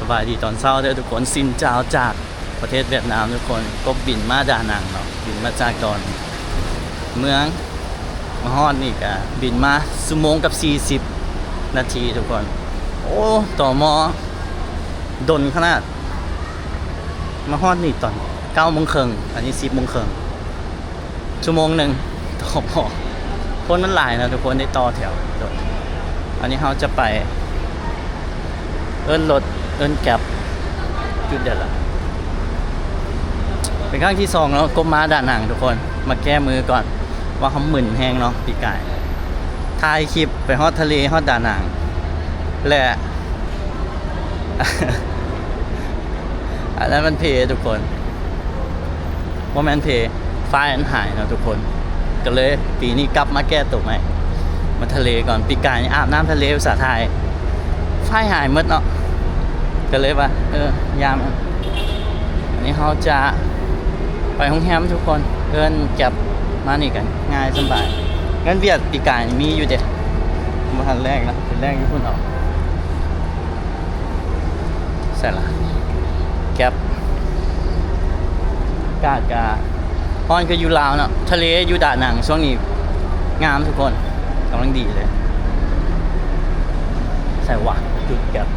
สบายดีตอนเช้าเด้อทุกคนซินเจ้าจากประเทศเวียดนามทุกคนก็บินมาดานังเนาะบินมาจากตอนเมืองมาฮอดนี่ก็บินมาชั่วโมงกับ40นาทีทุกคนโอ้ต่อมอดนขนาดมาฮอดนี่ตอน9 โมงครึ่งอันนี้10 โมงครึ่งชั่วโมงหนึ่งต่อมอคนมันหลายนะทุกคนได้ต่อแถวอันนี้เขาจะไปเอิ้นรถเอิ้นแก็บจุดเด็ดละเป็นครั้งที่2แล้วก้มมาด่านหนังทุกคนมาแก้มือก่อนว่าเขาหมื่นแห้งเนาะปีกายถ่ายคลิปไปฮอดทะเลฮอดด่านหนังและ อันนั้นมันเพทุกคนว่าแมนเพไฟล์อันหายนะทุกคนก็เลยปีนี้กลับมาแก้ตัวใหม่มาทะเลก่อนปีกายอาบน้ำทะเลภาษาไทยไฟล์หายหมดเนาะก็เลยว่ายามอันนี้เขาจะไปห้องแฮมทุกคนเอิ้นแก็บมานี่กันง่ายสบายเงินเวียดปีกายมีอยู่เด็ดมาทันแรกนะเป็นแรกที่พุ่นออกเสร็จละแก็บกาดกาฮอนก็อยู่ลาวเนาะทะเลอยู่ด่านหนังช่วงนี้งามทุกคนกำลังดีเลยใส่หวังจุดแก็บ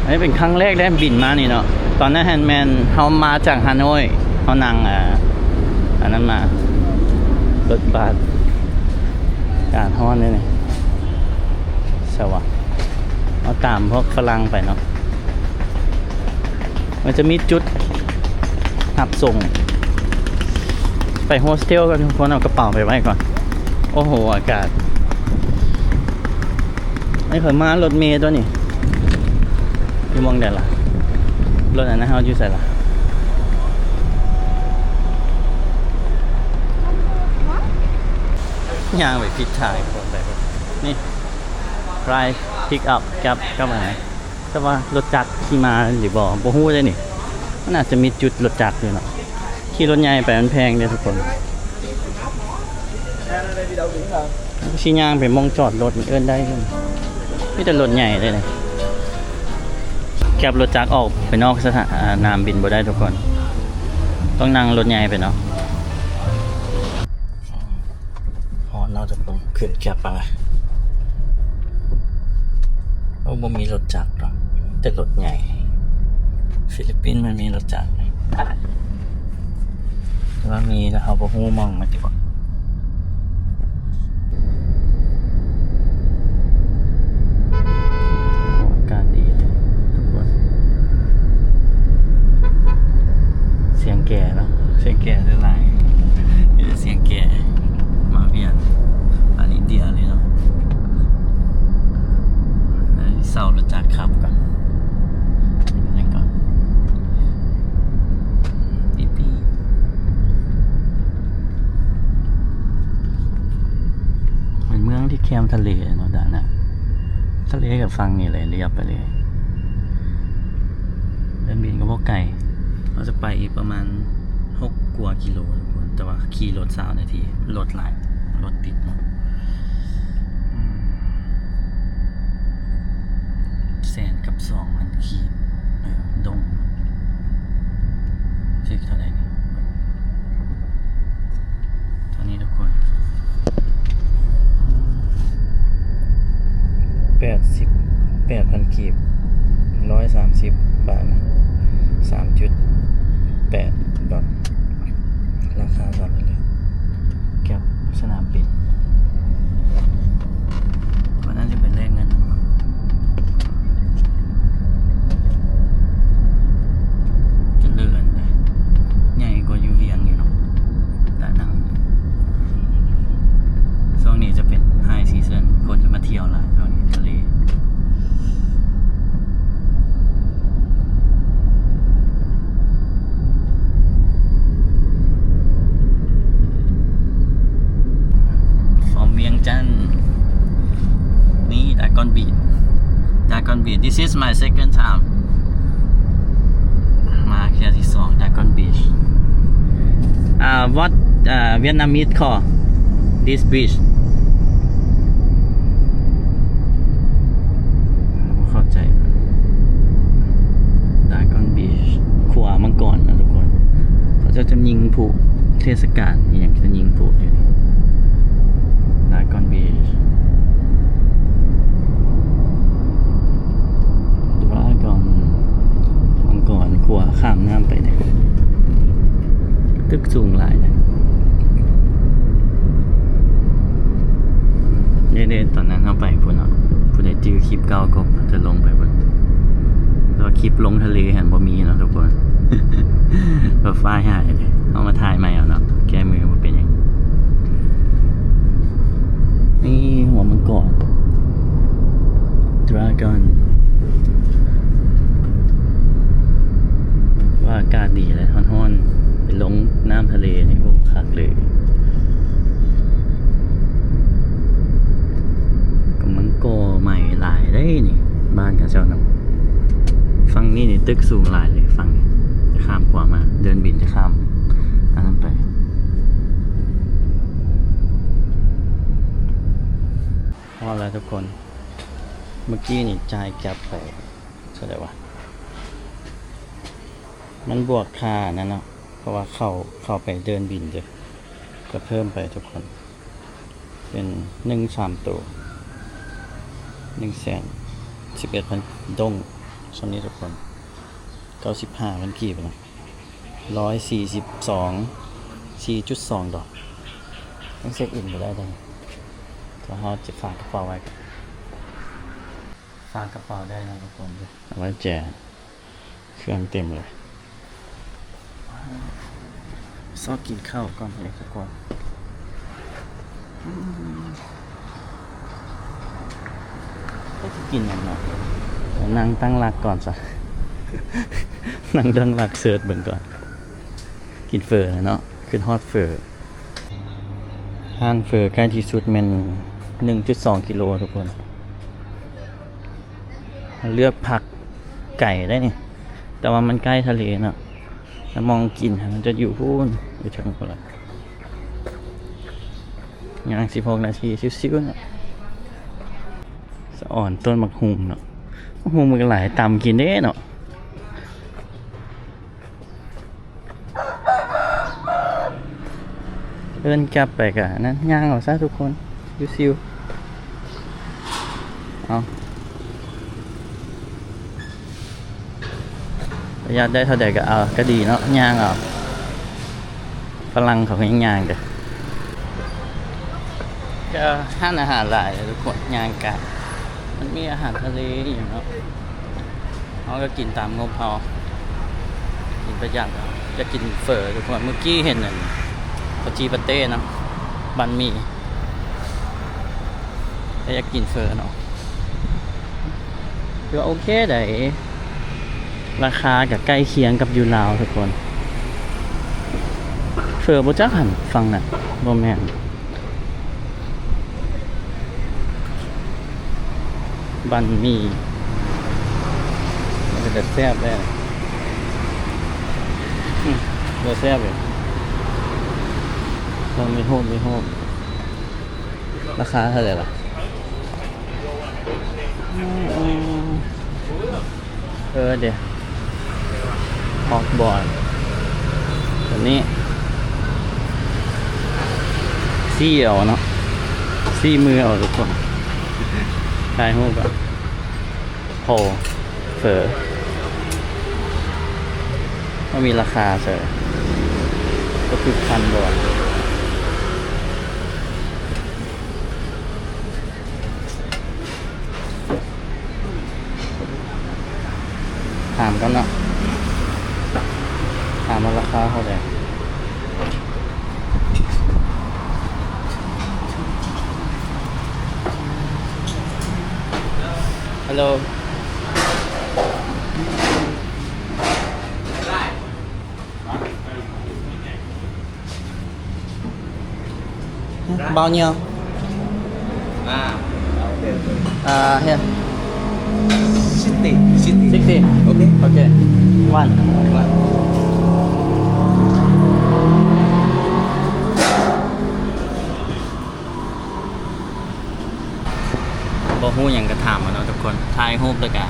อันนี้เป็นครั้งแรกได้บินมานี่เนาะตอนนั้นแฮนด์แมนเขามาจากฮานอยเขานั่งอันนั้นมารถบัสการฮอนนี่สวัสดีเอาตามพวกฝรั่งไปเนาะมันจะมีจุดหับส่งไปโฮสเทลกันทุกคนเอากระเป๋าไปไว้ก่อนโอ้โหอากาศนี่เพิ่มมารถเมล์ตัวนี้อยู่มองเดี๋ยวล่ะรถอันนั้นเขาอยู่ใส่ละย่างไปพิดถ่ายคนไปนี่ไรพิกอัพแก๊บก็มาแต่ว่ารถจักรขี่มาหรือบ่ฮู้ได้นี่มันอาจจะมีจุดรถจักรอยู่เนาะขี่รถใหญ่ไปมันแพงเลยทุกคนชี้ย่างไปมองจอดรถมันเอิ้นได้ไม่แต่รถใหญ่เลยนะแคบรถจักรออกไปนอกสนามบินบ่ได้ทุกคนต้องนั่งรถใหญ่ไปเนาะฮอนเราจะผมขึ้นแคบไปบ่มีรถจักรหรอกแต่รถใหญ่ฟิลิปปินส์มันมีรถจักรแต่ว่ามีแล้วเขาบ่ฮู้มองมันดีกว่าการดีเลยทุกคนเสียงแก่เนาะเสียงแก่ได้หลายนี่เสียงแก่มาเวียดอันอินเดียเลยเนาะเสารถจักรขับก่อนยังก่อนปีเป็นเมืองที่แคมทะเลเนาะด้านน่ะทะเลกับฟังนี่เลยเรียบไปเลยเดินบินก็พวกไก่เราจะไปอีกประมาณ6 กว่ากิโลทุกคนแต่ว่าขี่รถ20 นาทีรถหลายรถติดเนาะ1,200,000 ขีดดงเช็คเท่าไหร่นี่เท่านี้ทุกคน88,000 ขีด130 บาทนะ 3.8 ดอลราคาตอนนี้เลยแก็บสนามบินวันนั้นจะเป็นเลขเงินใหญ่กว่ายูเวียงอยู่เนาะแต่หนังช่วงนี้จะเป็นไฮซีซั่นคนจะมาเที่ยวหลายช่วงนี้ทะเลฟอร์มเวียงจันทร์นี่ดากอนบีช this is my second time มาแค่ที่2 Dragon Beach what Vietnamese call this beach ศกาลอหย่างจะยิงปูดอยู่นี่ดากอนบีชดรากอนมังกรขัวข้ามน้ำไปเนี่ยตึกสูงหลายนะเด่นๆตอนนั้นเอาไปพุ่นเนาะผู้ใดจื้อคลิปเก่าก็จะลงไปบนแล้วคลิปลงทะเลเห็นบ่มีเนาะทุกคน แบบไฟล์หายเลยเอามาถ่ายใหม่เอาเนาะแก้มือมันเป็นอย่างนี่หัวมังกรดราก้อนว่าอากาศดีเลยฮ้อนๆไปลงน้ำทะเลนี่โอ้คักเลยกำลังก่อใหม่หลายได้นี่บ้านกับเจ้าเนาะฝั่งนี้นี่ตึกสูงหลายเลยฝั่งนี้จะข้ามขวามาเดินบินจะข้ามอันนั้นไปพอแล้วทุกคนเมื่อกี้นี่จ่ายแก๊ปไปเท่าไหร่วะมันบวกค่านั่นเนาะเพราะว่าเข้าไปเดินบินจะก็เพิ่มไปทุกคนเป็น13ตัว111,000ดงช่วงนี้ทุกคน95,000กี่ไปนะ142.4.2 ดอกต้องเช็คอินไปได้เลยก็เขาจะฝากกระเป๋าไว้ฝากกระเป๋าได้นะทุกคนเอาไว้แจกเครื่องเต็มเลยซอกกินข้าวก่อนเลยทุกคนก็จะกินอย่างหน่อยนั่งตั้งหลักก่อนสัก นั่งตั้งหลักเสิร์ชเบิ่งก่อนกินเฟอร์เนาะขึ้นฮอตเฟอร์ห้างเฟอร์ใกล้ที่สุดมัน 1.2 กิโลทุกคนเลือกผักไก่ได้นี่แต่ว่ามันใกล้ทะเลเนาะแล้วมองกินมันจะอยู่พูนอยู่ทางคนละงาน16 นาทีชิวๆเนาะสะอ่อนต้นมะฮุงเนาะมะฮุงมันก็หลายตำกินได้เนาะเดินกลับไปกะนั้นย่างเอาซะทุกคนซิวๆเอาประหยัดได้เท่าใดก็เอาก็ดีเนาะย่างเอาฝรั่งเขาก็ย่างๆเด้อก็ห้านอาหารหลายทุกคนย่างกันมันมีอาหารทะเลอย่างเนาะเขาก็กินตามงบเขากินประหยัดจะกินเฝอทุกคนเมื่อกี้เห็นนั่นปาจีปาเต้เนาะบันหมี่แต่อยากกินเฟอเนาะก็โอเคได้ราคากับใกล้เคียงกับยูราวทุกคนเฟอบ่จักหันฟังน่ะบ่แม่นบันหมี่มันจะแซ่บได้เดี๋ยวแซ่บเลยเราไม่โหดราคาเท่าไหร่ล่ะเดี๋ยวฮอกบอร์ดตัวนี้ซี่เอาเนาะซี่มือเอาทุกคนคลายหูก่อนโพเฟอก็มีราคาเสร็จก็คือ1,000 บาทถามกันเนาะถามว่าราคาเท่าไหร่ฮัลโหลbao nhiêu here 60 okay one บ่ฮู้หยังก็ถามมาเนาะทุกคนถ่ายรูปแล้วก็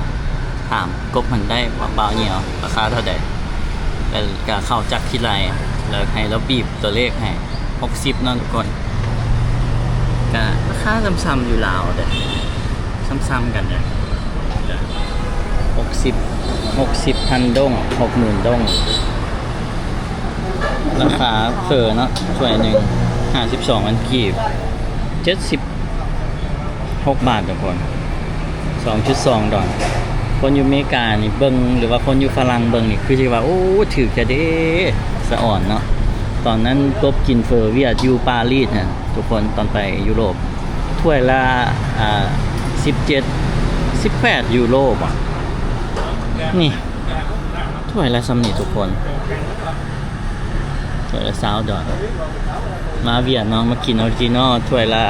ถามกบมันได้ว่าเบาเหนียวราคาเท่าใดแต่ก็เข้าจักที่ไร แล้วให้เราบีบตัวเลขให้60เนาะทุกคนก็ราคาซ้ำๆอยู่ลาวเด้ซ้ำๆกันเนี่ย60พันดง60,000ดงราคาเฟอเนาะถ้วยหนึ่ง52อันกีบ76 บาททุกคน 2.2 ดอลลาร์คนอยู่อเมริกานี่เบิ่งหรือว่าคนอยู่ฝรั่งเบิ่งนี่คือสิว่าโอ้ถือจะเด้สะอ่อนเนาะตอนนั้นกบกินเฟอร์เวียดอยู่ปารีสน่ะทุกคนตอนไปยุโรปถ้วยละ17-18 ยูโรป่ะนี่ถ้วยละซ้ำนี่ทุกคนถ้วยละ20 ดอลลาร์มาเวียดเนาะมากินออริจินอลถ้วยละ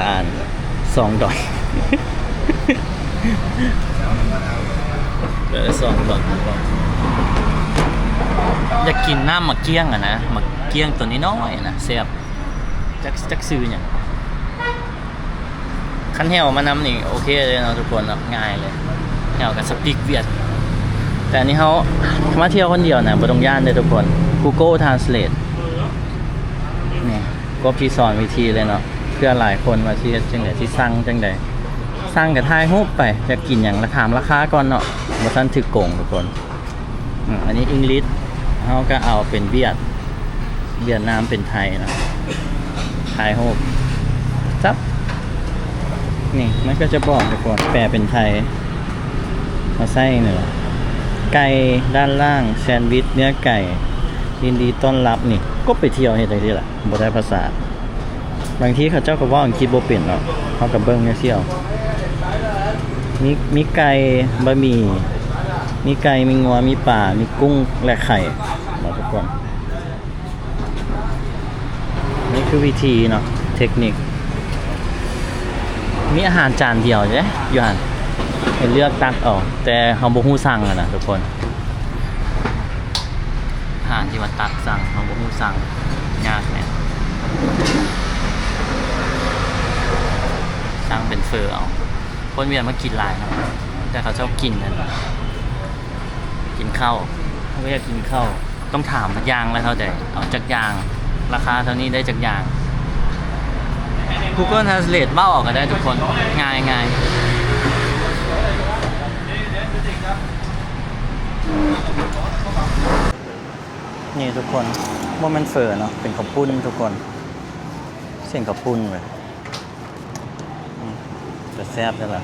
2 ดอลลาร์เหลือ2 ดอลลาร์อยากกินน้ำหมักเกี้ยงอะนะหมักเกี้ยงตัวนี้น้อยนะแซ่บจักซื้อเนี่ยคันแหวมานำนี่โอเคเลยเนาะทุกคนเนาะง่ายเลยแหวกับสปีกเวียดแต่อันนี้เขามาเที่ยวคนเดียวนะบ่ต้องย่านเลยทุกคน Google Translate นี่ก็พี่สอนวิธีเลยเนาะเพื่อหลายคนมาที่จังได๋ที่สั่งจังได๋สั่งกับถ่ายรูปไปจะกินอย่างราคาก่อนเนาะบ่ทันถึกโกงทุกคนอันนี้อังกฤษเฮาก็เอาเป็นเวียดนามเป็นไทยเนาะถ่ายรูปจับนี่มันก็จะบอกทุกคนแปลเป็นไทยมาใส่นี่ล่ะไก่ด้านล่างแซนด์วิชเนื้อไก่ยินดีต้อนรับนี่ก็ไปเที่ยวเฮ็ดจังซี่ล่ะบ่ได้ภาษาบางทีเขาเจ้าก็เว้าอังกฤษบ่เป็นเนาะเฮาก็เบิ่งแนวเที่ยวมีไก่บะหมี่มีไก่มีงัวมีปลามีกุ้งและไข่มาทุกคนนี่คือวิธีเนาะเทคนิคมีอาหารจานเดียวใช่อยู่หั่นให้เลือกตักเอาแต่เฮาบ่ฮู้สั่งอ่ะนะทุกคนอาหารที่ว่าตักสั่งเฮาบ่ฮู้สั่งยากแน่สั่งเป็นเฟอเอาคนเวียดมากินหลายครับแต่เขาชอบกินนั่นกินข้าวเขาอยากกินข้าวต้องถามยางแล้วเท่าใดเอาจากยางราคาเท่านี้ได้จากยาง Google Translate เบ้าออกก็ได้ทุกคนง่ายนี่ทุกคนว่ามันเฟอเนาะเป็นข้าวปุ้นทุกคนเส้นข้าวปุ้นเลยจะแซ่บได้ละ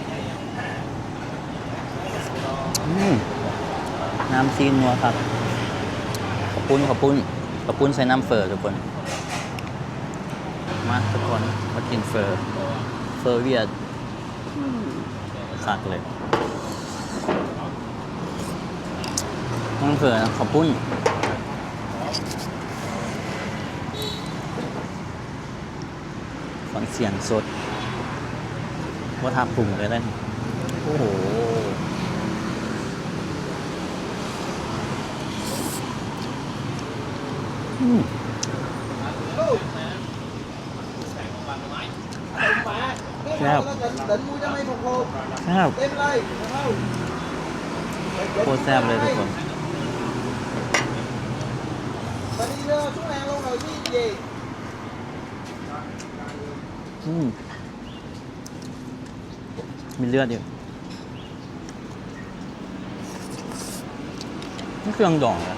น้ำซีนนัวครับข้าวปุ้นใส่น้ำเฟอทุกคนมาทุกคนมากินเฟอเวียดคักเลยน้ำเฟอนะข้าวปุ้นฟังเสียงสดว่าทาปรุงเลยได้โอ้โหครับโคตรแซ่บเลยทุกคนมีเลือดอยู่นี่เครื่องดองเหรอ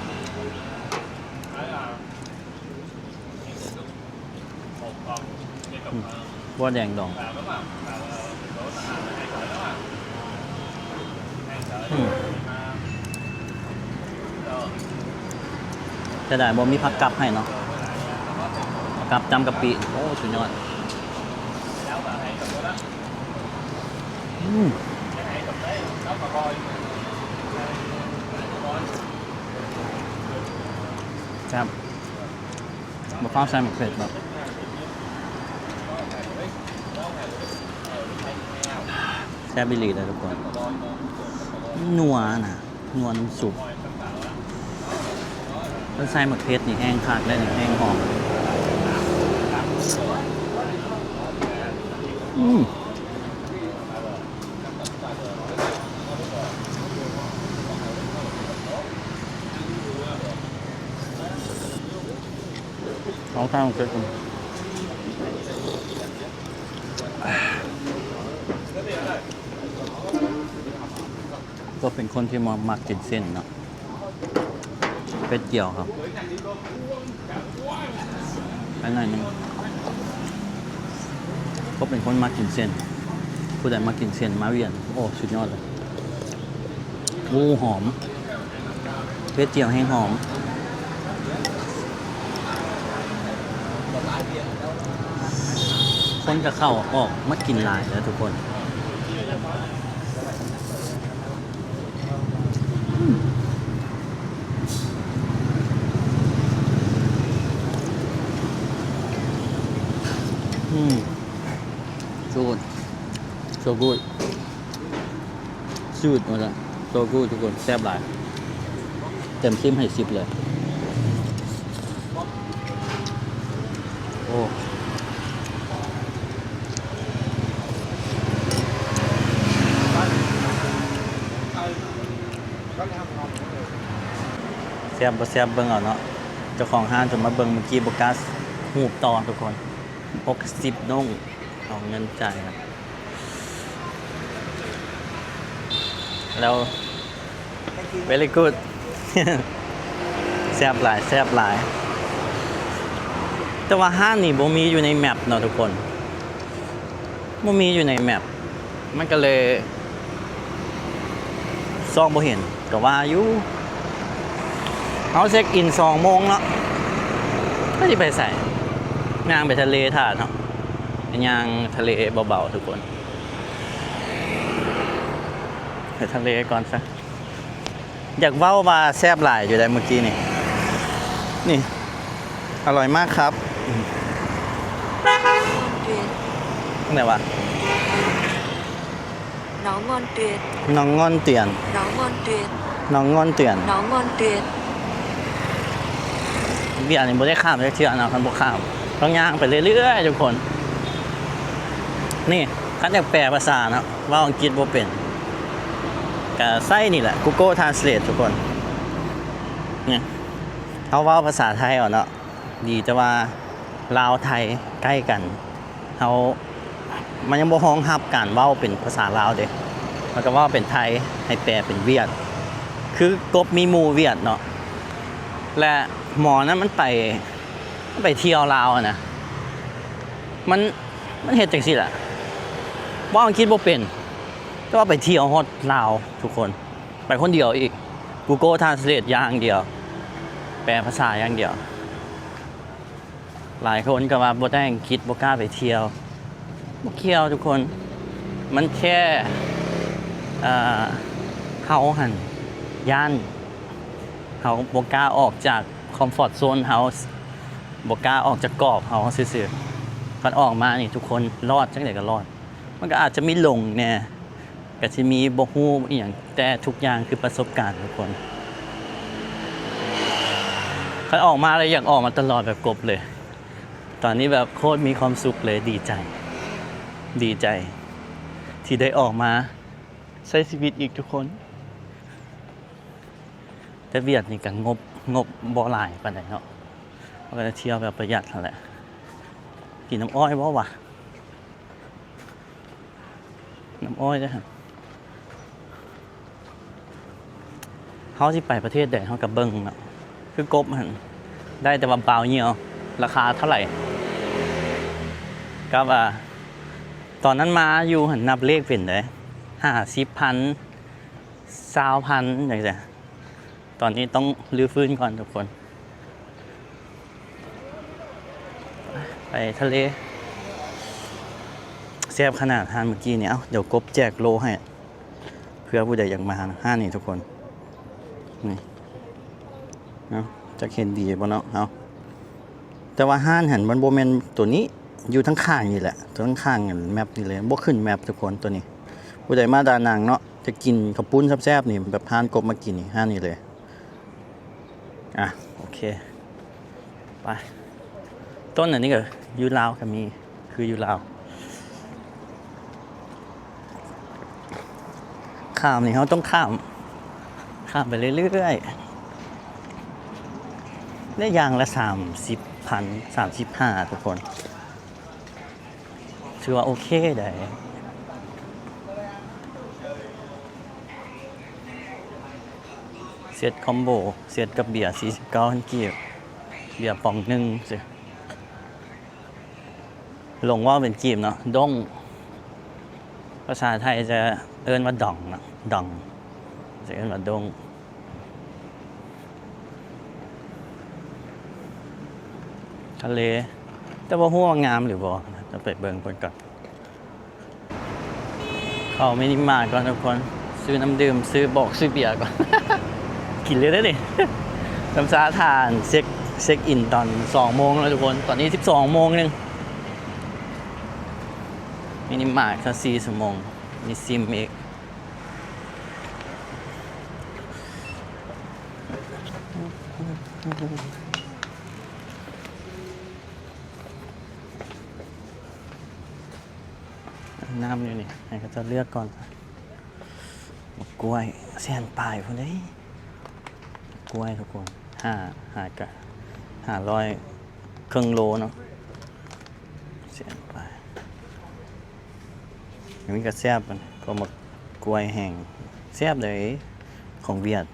บัวแดงดองจะได้บ่มีผักกับให้เนาะกับจำกะปิโอ้สุดยอดครับบ่ฟ้าใส่หมกเผ็ดแบบแซ่บบิลีเลยทุกคนนัวนะนัวน้ำซุปแล้วใส่หมกเผ็ดนี่แห้งคักเลยนี่แห้งหอม เอาข้าวเกิดก็เป็นคนที่มักกินเส้นเนาะเป็ดเกี่ยวครับอันนั้นนึงก็เป็นคนมักกินเส้นผู้ใดมากินเส้นมาเวียนโอ้สุดยอดเลยอู้หอมเป็ดเจียวแห้งหอมคนจะเข้าออกมากินหลายแล้วทุกคนgood so good สูตรหมดละ so good ทุกคนแซ่บหลายเต็ม10ให้10เลยโอ้แซ่บบ่แซ่บเบิ่งเอาเนาะเจ้าของห้างจะมาเบิ่งเมื่อกี้บ่กล้าหูบต่อทุกคน60น้องเอาเงินจ่ายครับแล้ว very good แซ่บหลายแซ่บหลายแต่ว่าห้างนี่บ่มีอยู่ในแมปเนาะทุกคนบ่มีอยู่ในแมปมันก็เลยซ่องบ่เห็นก็ว่าอยู่เขาเช็คอิน2 โมงเนาะก็สิไปใส่ย่างไปทะเลท่าเนาะย่างทะเลเบาๆทุกคนไปทะเลก่อนซะอยากเว้าว่าแซ่บหลายอยู่ได้เมื่อกี้นี่อร่อยมากครับไหนวะน้องงอนเตียน น้องงอนเตียน น้องงอนเตียน น้องงอนเตียน น้องงอนเตียนเบียร์นี่บ่ได้ข้ามได้เที่ยวนะคันบ่ข้ามต้องย่างไปเรื่อยๆทุกคนนี่คันอยากแปลภาษาเนาะว่าอังกฤษบ่เป็นก็ใส่นี่แหละ Google Translate ทุกคนเนี่ยเฮาเว้าภาษาไทยเอาเนาะดีแต่ว่าลาวไทยใกล้กันเฮามันยังบ่ฮ้องรับการเว้าเป็นภาษาลาวเด้มันก็เว้าเป็นไทยให้แปลเป็นเวียดคือกบมีหมู่เวียดเนาะและหมอนั้นมันไปเที่ยวลาวอะนะมันเฮ็ดจังซี่ล่ะว่าอังกฤษบ่เป็นแต่ว่าไปเที่ยวฮอดลาวทุกคนไปคนเดียวอีก Google Translate อย่างเดียวแปลภาษาอย่างเดียวหลายคนก็ว่าบ่ได้อังกฤษบ่กล้าไปเที่ยวบ่เกี่ยวทุกคนมันแค่เฮาหั่นย่านเฮาบ่กล้าออกจากคอมฟอร์ตโซนเฮาบ่กล้าออกจากกรอบเฮาซื่อๆกันออกมานี่ทุกคนรอดจังได๋ก็รอดมันก็อาจจะมีหลงแน่ก็สิมีบ่ฮู้อีหยังแต่ทุกอย่างคือประสบการณ์ทุกคนคันออกมาแล้วอยากออกมาตลอดแบบกบเลยตอนนี้แบบโคตรมีความสุขเลยดีใจที่ได้ออกมาใช้ชีวิตอีกทุกคนแต่เวียดนี่ก็งบบ่หลายปานใดเนาะก็จะเที่ยวแบบประหยัดนั่นแหละกินน้ำอ้อยบ่วะน้ำอ้อยเด้อครับเฮาสิไปประเทศใดเฮาก็เบิ่งเนาะคือกบหั่นได้แต่ว่าเปล่าเหี่ยวราคาเท่าไหร่ก็ว่าตอนนั้นมาอยู่หั่นนับเลขเป็นเด้50,000 20,000จังซี่ตอนนี้ต้องรื้อฟื้นก่อนทุกคนไปทะเลแซ่บขนาดห้านเมื่อกี้เนี่ยเดี๋ยวกบแจกโลให้เพื่อผู้ใดอยากมาห้านนี่ทุกคนนี่จะเห็นดีบ่เนาะเอาแต่ว่าห้านหันมันโบแมนตัวนี้อยู่ทั้งข้างนี่แหละตัวทั้งข้างแมปนี่เลยบ่ขึ้นแมปทุกคนตัวนี้ผู้ใดมาดานังเนาะจะกินข้าวปุ้นแซ่บๆนี่แบบห้านกบมากินนี่ห้านนี่เลยโอเคไปต้นอันนี้ก็ยูลาวก็มีคือยูลาวข้ามนี่เขาต้องข้ามไปเรื่อยๆได้อย่างละ30,000 2,035ทุกคนถือว่าโอเคได้เซตคอมโบเซตกับเบียร์49,000 กีบเบียร์ป่องหนึ่งสิลงว่าเป็นกีบเนาะด้งภาษาไทยจะเอิ้นว่าดองนะดองจะเอิ้นว่าด้งทะเลแต่ว่าหัวงามหรือบ่จะไปเบิ่งก่อนก่อนเข้ามินิมาร์ทก่อนทุกคนซื้อน้ำดื่มซื้อเบียร์ก่อน กินเลยได้ดิ ทำสาทานเช็คอินตอน2 โมงแล้วทุกคนตอนนี้12 โมงนึงมินิมาร์ทแค่4 ชั่วโมงมีซิมอีกน้ำอยู่นี่ให้เขาจะเลือกก่อนกล้วยแสนปลายคนนี้กล้วยทุกคน500 ครึ่งโลเนาะแสนปลายอย่างนี้ก็แซ่บมันก็มากล้วยแห้งแซ่บเลยของเวียด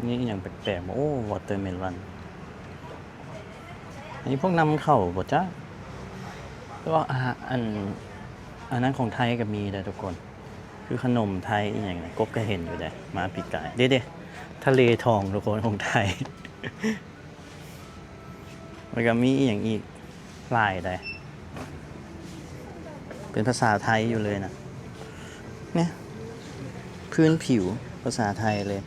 นี่อย่างแปลกๆโอ้วอเตอร์เมลอนอันนี้พวกนำเข้าบ่จ้าแล้วก็อันนั้นของไทยก็มีเลยทุกคนคือขนมไทยอย่างกบก็เห็นอยู่เลยมาปีกายเด้ทะเลทองทุกคนของไทย แล้วก็มีอย่างอีกลายได้เป็นภาษาไทยอยู่เลยนะเนี่ยพื้นผิวภาษาไทยเลย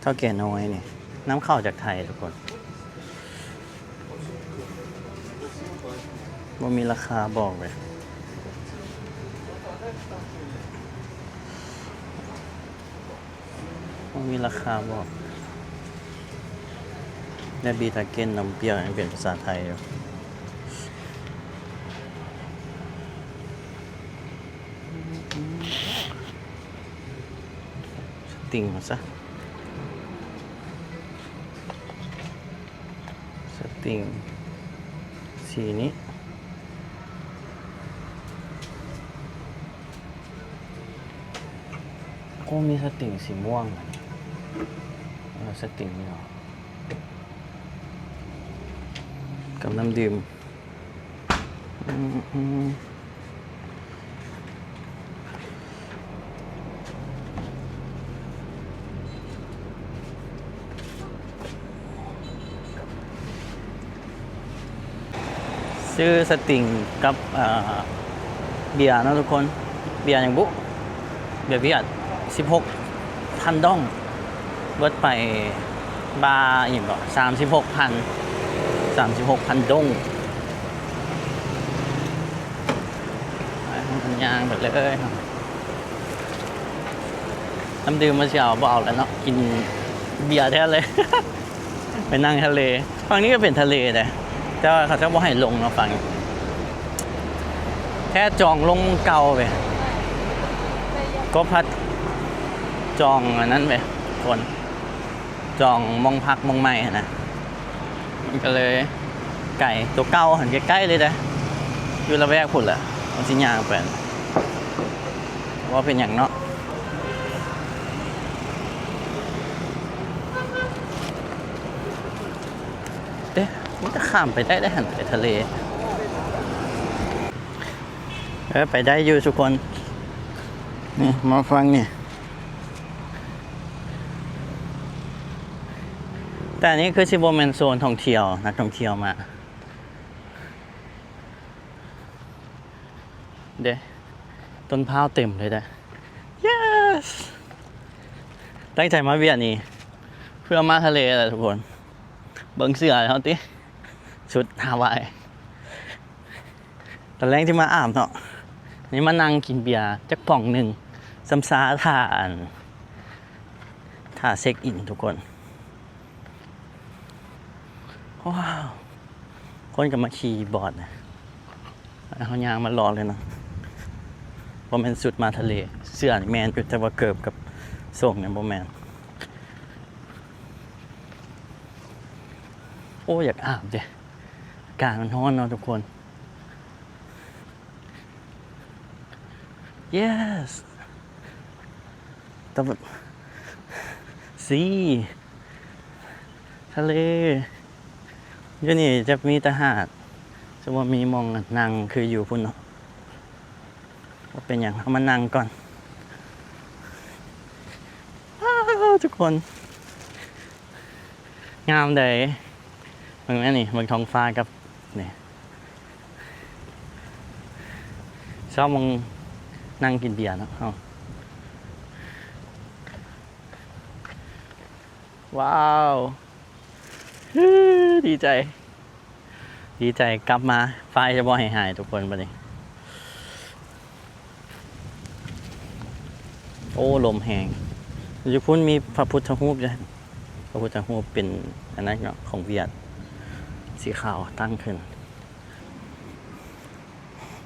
เท่าแก่น้อยเนี่ยน้ำเข้าจากไทยทุกคนว่ามีราคาบอกเลยว่ามีราคาบอกและบีทาเก้นนำเปรี้ยวยังเป็นภาษาไทยอยู่ติ่งมาซะสติ่งสีนี้โอ้มีสติ่งสีม่วงสติ่งนี่เหรอกับน้ำดื่มซื้อสติ่งกับเบียร์นะทุกคนเบียร์อย่างบุเบียร์เวียด16,000 ดองเบิดไปบาร์อย่างก็36,000 ดงมันยางแบบเลยครับน้ำดื่มมาเชียวบ่เอาแล้วเนาะกินเบียร์แท้เลย ไปนั่งทะเลฝั่งนี้ก็เป็นทะเลเลยแต่ว่าเขาจะบ่ให้ลงเนาะฝั่งแค่จองลงเก่าไปก็พัดจองอันนั้นไปคนจองมองพักมองใหม่นะมันก็เลยไก่ตัวเก่าหันใกล้ๆเลยนะอยู่ละแวกพุ่นแหละมันสิย่างไปว่าเป็นอย่างเนาะเอ๊ะมันจะข้ามไปได้หันไปทะเลไปได้อยู่ทุกคนนี่มาฟังนี่แต่อันนี้คือซิโบเมนโซนท่องเที่ยวนักท่องเที่ยวมาเด้ต้นพร้าวเต็มเลยเด้ yes ตั้งใจมาเวียดนี่เพื่อมาทะเลแหละทุกคนเบิ่งเสือเขาติชุดฮาวายตอนแรกที่มาอาบเนาะนี่มานั่งกินเบียร์จักป่องหนึ่งซ้ำซาท่าเช็คอินทุกคนว้าวคนก็มาขี่บอร์ดนะเขายางมารอเลยนะเพราะมันสุดมาทะเลเสื้อแมนอยู่แต่ว่าเกิบกับ ส่งเนี่ยบ่แม่นโอ้อยากอาบเด้อากาศมันร้อนเนาะทุกคน yes แต่แบบสีทะเลอยู่นี่จะมีแต่หาดจะว่ามีมองนั่งคืออยู่พุ่นเนาะว่าเป็นอย่างเอามานั่งก่อนว้าวทุกคนงามใดเบิ่งแม่นี่เบิ่งท้องฟ้ากับนี่ชอบมองนั่งกินเบียร์เนาะเอาว้าวดีใจ ดีใจกลับมาไฟจะบ่ให้หายทุกคนบัดนี้โอ้ลมแหงอยู่พุ่นมีพระพุทธรูปจ้ะพระพุทธรูปเป็นอันนั้นเนาะของเวียดสีขาวตั้งขึ้น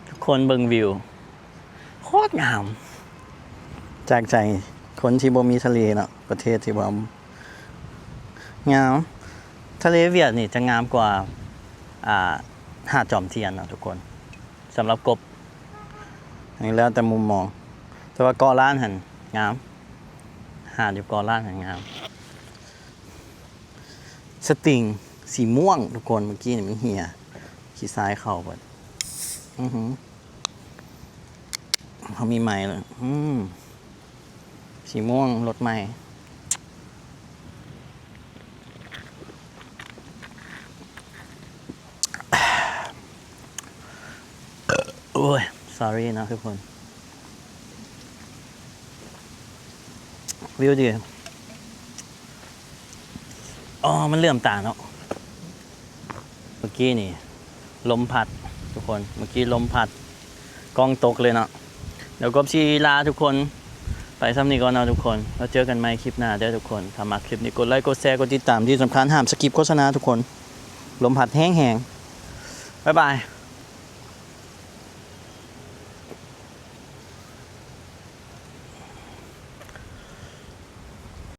ทุกคนเบิ่งวิวโคตรงามจากใจคนที่บ่มีทะเลเนาะประเทศที่บ่งามทะเลเวียดนี่จะงามกว่าหาดจอมเทียนเนาะทุกคนสำหรับกบอันนี้แล้วแต่มุมมองแต่ว่าเกาะล้านหันงามหาดอยู่เกาะล้านหันงามสติงสีม่วงทุกคนเมื่อกี้นี่มันเหี่ยขี้ซ้ายเข้าไปเขามีใหม่เลยสีม่วงรถใหม่โอ้ย sorry นะทุกคนวิวดีอ๋อมันเลื่อมตาเนาะเมื่อกี้นี่ลมพัดทุกคนเมื่อกี้ลมพัดกล้องตกเลยเนาะเดี๋ยวกบชีลาทุกคนไปซ้ำนี้ก่อนเนาะทุกคนแล้วเจอกันใหม่คลิปหน้าเด้อทุกคนถ้ามาคลิปนี้กดไลค์กดแชร์กดติดตามที่สำคัญห้ามสกิปโฆษณาทุกคนลมพัดแห้งๆบ๊ายบาย